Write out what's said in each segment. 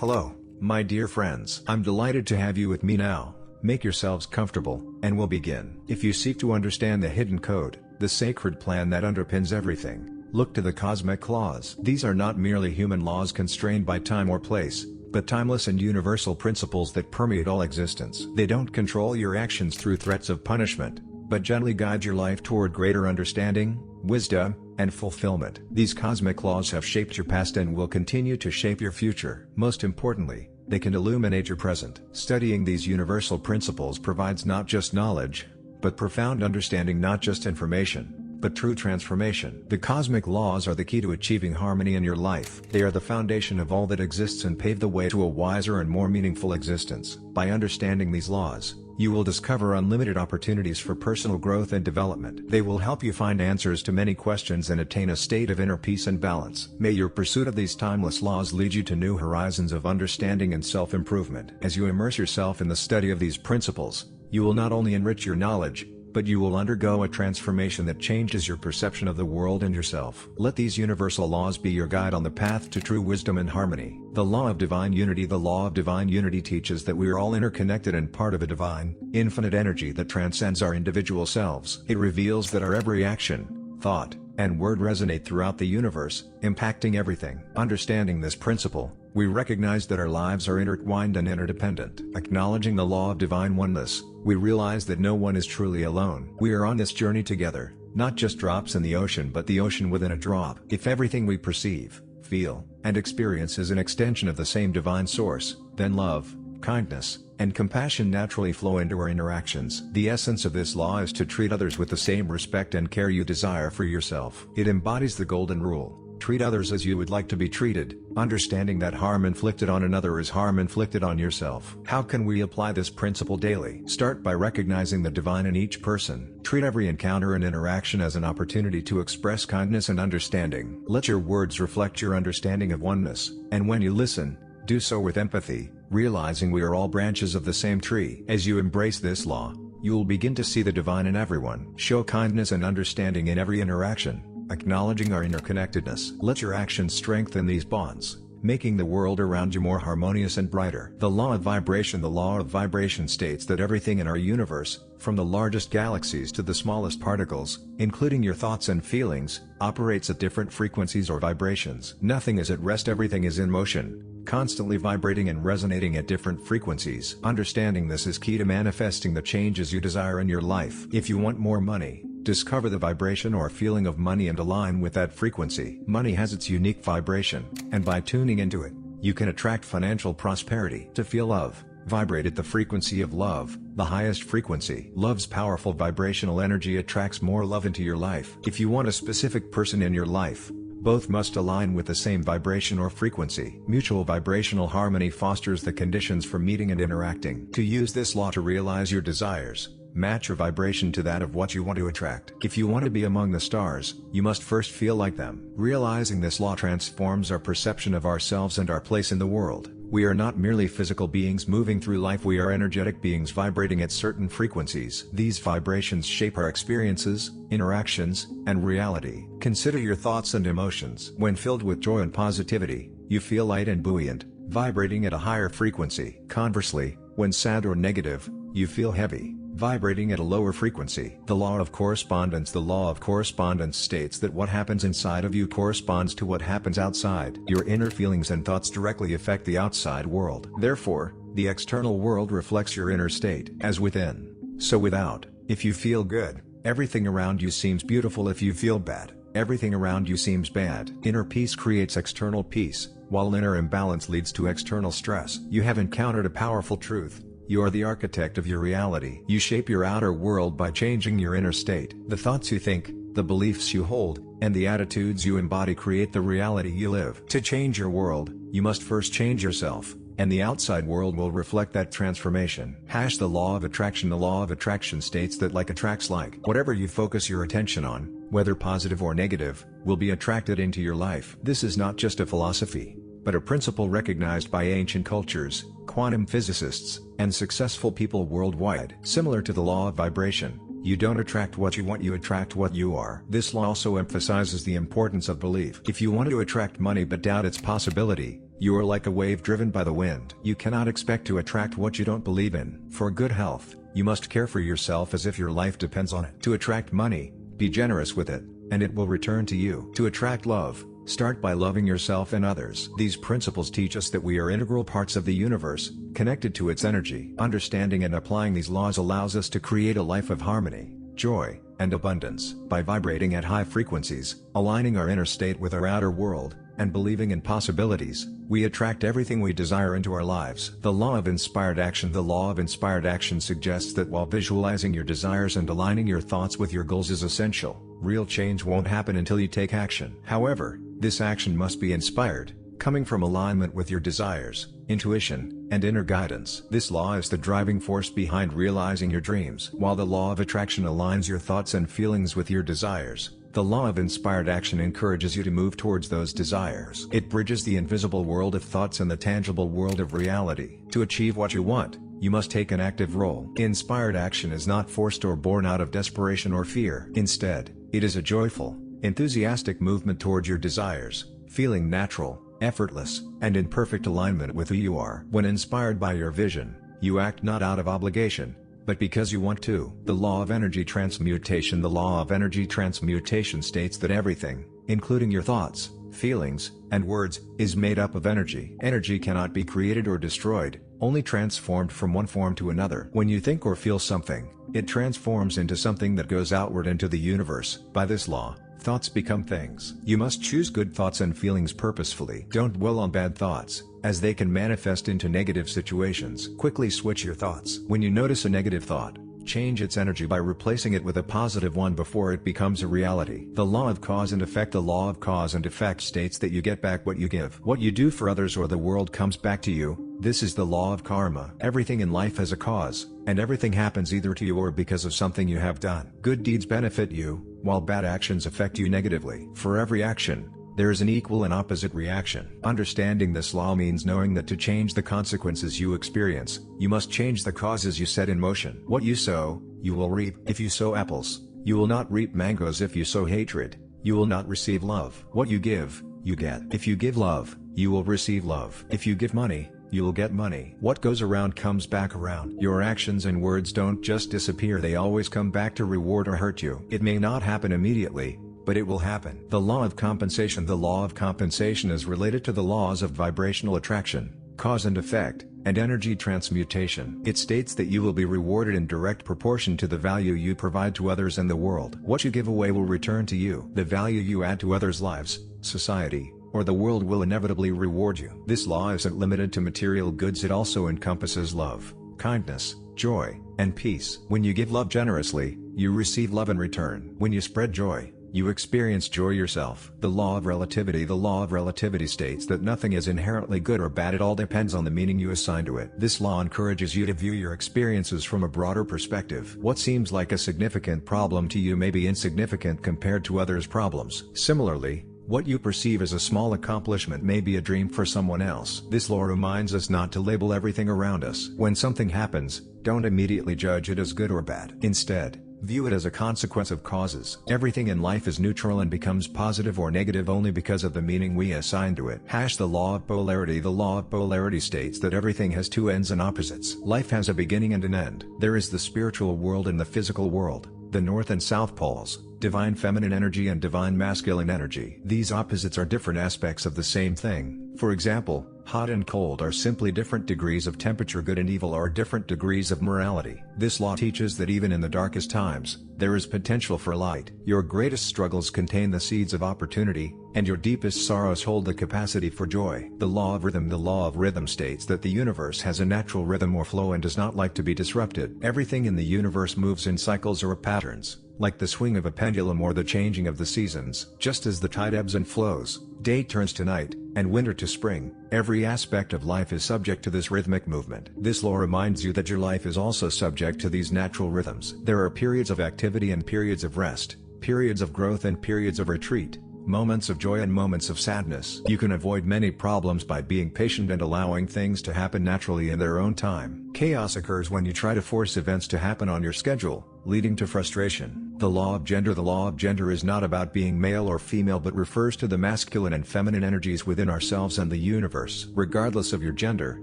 Hello, my dear friends. I'm delighted to have you with me now. Make yourselves comfortable, and we'll begin. If you seek to understand the hidden code, the sacred plan that underpins everything, look to the cosmic laws. These are not merely human laws constrained by time or place, but timeless and universal principles that permeate all existence. They don't control your actions through threats of punishment, but gently guide your life toward greater understanding, wisdom, and fulfillment. These cosmic laws have shaped your past and will continue to shape your future. Most importantly, they can illuminate your present. Studying these universal principles provides not just knowledge, but profound understanding, not just information, but true transformation. The cosmic laws are the key to achieving harmony in your life. They are the foundation of all that exists and pave the way to a wiser and more meaningful existence. By understanding these laws, you will discover unlimited opportunities for personal growth and development. They will help you find answers to many questions and attain a state of inner peace and balance. May your pursuit of these timeless laws lead you to new horizons of understanding and self-improvement. As you immerse yourself in the study of these principles, you will not only enrich your knowledge, but you will undergo a transformation that changes your perception of the world and yourself. Let these universal laws be your guide on the path to true wisdom and harmony. The law of divine unity. The law of divine unity teaches that we are all interconnected and part of a divine, infinite energy that transcends our individual selves. It reveals that our every action, thought, and word resonate throughout the universe, impacting everything. Understanding this principle, we recognize that our lives are intertwined and interdependent. Acknowledging the law of divine oneness, we realize that no one is truly alone. We are on this journey together, not just drops in the ocean but the ocean within a drop. If everything we perceive, feel, and experience is an extension of the same divine source, then love, kindness, and compassion naturally flow into our interactions. The essence of this law is to treat others with the same respect and care you desire for yourself. It embodies the golden rule: treat others as you would like to be treated, understanding that harm inflicted on another is harm inflicted on yourself. How can we apply this principle daily? Start by recognizing the divine in each person. Treat every encounter and interaction as an opportunity to express kindness and understanding. Let your words reflect your understanding of oneness, and when you listen, do so with empathy, realizing we are all branches of the same tree. As you embrace this law, you will begin to see the divine in everyone. Show kindness and understanding in every interaction, acknowledging our interconnectedness. Let your actions strengthen these bonds, making the world around you more harmonious and brighter. The law of vibration. The law of vibration states that everything in our universe, from the largest galaxies to the smallest particles, including your thoughts and feelings, operates at different frequencies or vibrations. Nothing is at rest, everything is in motion, constantly vibrating and resonating at different frequencies. Understanding this is key to manifesting the changes you desire in your life. If you want more money, discover the vibration or feeling of money and align with that frequency. Money has its unique vibration, and by tuning into it, you can attract financial prosperity. To feel love, vibrate at the frequency of love, the highest frequency. Love's powerful vibrational energy attracts more love into your life. If you want a specific person in your life, both must align with the same vibration or frequency. Mutual vibrational harmony fosters the conditions for meeting and interacting. To use this law to realize your desires, match your vibration to that of what you want to attract. If you want to be among the stars, you must first feel like them. Realizing this law transforms our perception of ourselves and our place in the world. We are not merely physical beings moving through life, we are energetic beings vibrating at certain frequencies. These vibrations shape our experiences, interactions, and reality. Consider your thoughts and emotions. When filled with joy and positivity, you feel light and buoyant, vibrating at a higher frequency. Conversely, when sad or negative, you feel heavy, vibrating at a lower frequency. The law of correspondence. The law of correspondence states that what happens inside of you corresponds to what happens outside. Your inner feelings and thoughts directly affect the outside world. Therefore, the external world reflects your inner state. As within, so without. If you feel good, everything around you seems beautiful. If you feel bad, everything around you seems bad. Inner peace creates external peace, while inner imbalance leads to external stress. You have encountered a powerful truth. You are the architect of your reality. You shape your outer world by changing your inner state. The thoughts you think, the beliefs you hold, and the attitudes you embody create the reality you live. To change your world, you must first change yourself, and the outside world will reflect that transformation. The law of attraction. The law of attraction states that like attracts like. Whatever you focus your attention on, whether positive or negative, will be attracted into your life. This is not just a philosophy, but a principle recognized by ancient cultures, quantum physicists, and successful people worldwide. Similar to the law of vibration, You don't attract what you want, you attract what you are. This law also emphasizes the importance of belief. If you want to attract money but doubt its possibility, you are like a wave driven by the wind. You cannot expect to attract what you don't believe in. For good health, you must care for yourself as if your life depends on it. To attract money, be generous with it, and it will return to you. To attract love, start by loving yourself and others. These principles teach us that we are integral parts of the universe, connected to its energy. Understanding and applying these laws allows us to create a life of harmony, joy, and abundance. By vibrating at high frequencies, aligning our inner state with our outer world, and believing in possibilities, we attract everything we desire into our lives. The law of inspired action. The law of inspired action suggests that while visualizing your desires and aligning your thoughts with your goals is essential, real change won't happen until you take action. However, this action must be inspired, coming from alignment with your desires, intuition, and inner guidance. This law is the driving force behind realizing your dreams. While the law of attraction aligns your thoughts and feelings with your desires, the law of inspired action encourages you to move towards those desires. It bridges the invisible world of thoughts and the tangible world of reality. To achieve what you want, you must take an active role. Inspired action is not forced or born out of desperation or fear. Instead, it is a joyful, enthusiastic movement towards your desires, feeling natural, effortless, and in perfect alignment with who you are. When inspired by your vision, you act not out of obligation, but because you want to. The law of energy transmutation. The law of energy transmutation states that everything, including your thoughts, feelings, and words, is made up of energy. Energy cannot be created or destroyed, only transformed from one form to another. When you think or feel something, it transforms into something that goes outward into the universe. By this law, thoughts become things. You must choose good thoughts and feelings purposefully. Don't dwell on bad thoughts, as they can manifest into negative situations. Quickly switch your thoughts. When you notice a negative thought, change its energy by replacing it with a positive one before it becomes a reality. The law of cause and effect. The law of cause and effect states that you get back what you give. What you do for others or the world comes back to you. This is the law of karma. Everything in life has a cause, and everything happens either to you or because of something you have done. Good deeds benefit you, while bad actions affect you negatively. For every action, there is an equal and opposite reaction. Understanding this law means knowing that to change the consequences you experience, you must change the causes you set in motion. What you sow, you will reap. If you sow apples, you will not reap mangoes. If you sow hatred, you will not receive love. What you give, you get. If you give love, you will receive love. If you give money, you will get money. What goes around comes back around. Your actions and words don't just disappear, they always come back to reward or hurt you. It may not happen immediately, but it will happen. The law of compensation. The law of compensation is related to the laws of vibrational attraction, cause and effect, and energy transmutation. It states that you will be rewarded in direct proportion to the value you provide to others and the world. What you give away will return to you. The value you add to others' lives, society, or the world will inevitably reward you. This law isn't limited to material goods, it also encompasses love, kindness, joy, and peace. When you give love generously, you receive love in return. When you spread joy, you experience joy yourself. The law of relativity. The law of relativity states that nothing is inherently good or bad, it all depends on the meaning you assign to it. This law encourages you to view your experiences from a broader perspective. What seems like a significant problem to you may be insignificant compared to others' problems. Similarly, what you perceive as a small accomplishment may be a dream for someone else. This law reminds us not to label everything around us. When something happens, don't immediately judge it as good or bad. Instead, view it as a consequence of causes. Everything in life is neutral and becomes positive or negative only because of the meaning we assign to it. The law of polarity. The law of polarity states that everything has two ends and opposites. Life has a beginning and an end. There is the spiritual world and the physical world, the north and south poles, divine feminine energy and divine masculine energy. These opposites are different aspects of the same thing. For example, hot and cold are simply different degrees of temperature. Good and evil are different degrees of morality. This law teaches that even in the darkest times, there is potential for light. Your greatest struggles contain the seeds of opportunity, and your deepest sorrows hold the capacity for joy. The law of rhythm. The law of rhythm states that the universe has a natural rhythm or flow and does not like to be disrupted. Everything in the universe moves in cycles or patterns, like the swing of a pendulum or the changing of the seasons. Just as the tide ebbs and flows, day turns to night, and winter to spring, every aspect of life is subject to this rhythmic movement. This law reminds you that your life is also subject to these natural rhythms. There are periods of activity and periods of rest, periods of growth and periods of retreat, moments of joy and moments of sadness. You can avoid many problems by being patient and allowing things to happen naturally in their own time. Chaos occurs when you try to force events to happen on your schedule, leading to frustration. The law of gender. The law of gender is not about being male or female but refers to the masculine and feminine energies within ourselves and the universe. Regardless of your gender,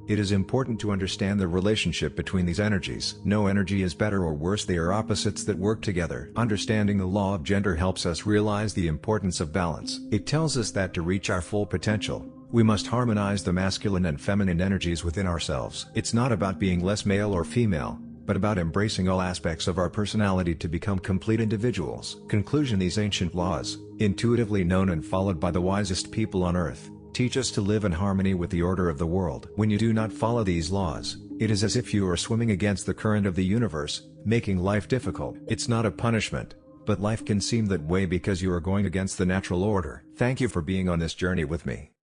it is important to understand the relationship between these energies. No energy is better or worse, they are opposites that work together. Understanding the law of gender helps us realize the importance of balance. It tells us that to reach our full potential, we must harmonize the masculine and feminine energies within ourselves. It's not about being less male or female, but about embracing all aspects of our personality to become complete individuals. Conclusion: these ancient laws, intuitively known and followed by the wisest people on earth, teach us to live in harmony with the order of the world. When you do not follow these laws, it is as if you are swimming against the current of the universe, making life difficult. It's not a punishment, but life can seem that way because you are going against the natural order. Thank you for being on this journey with me.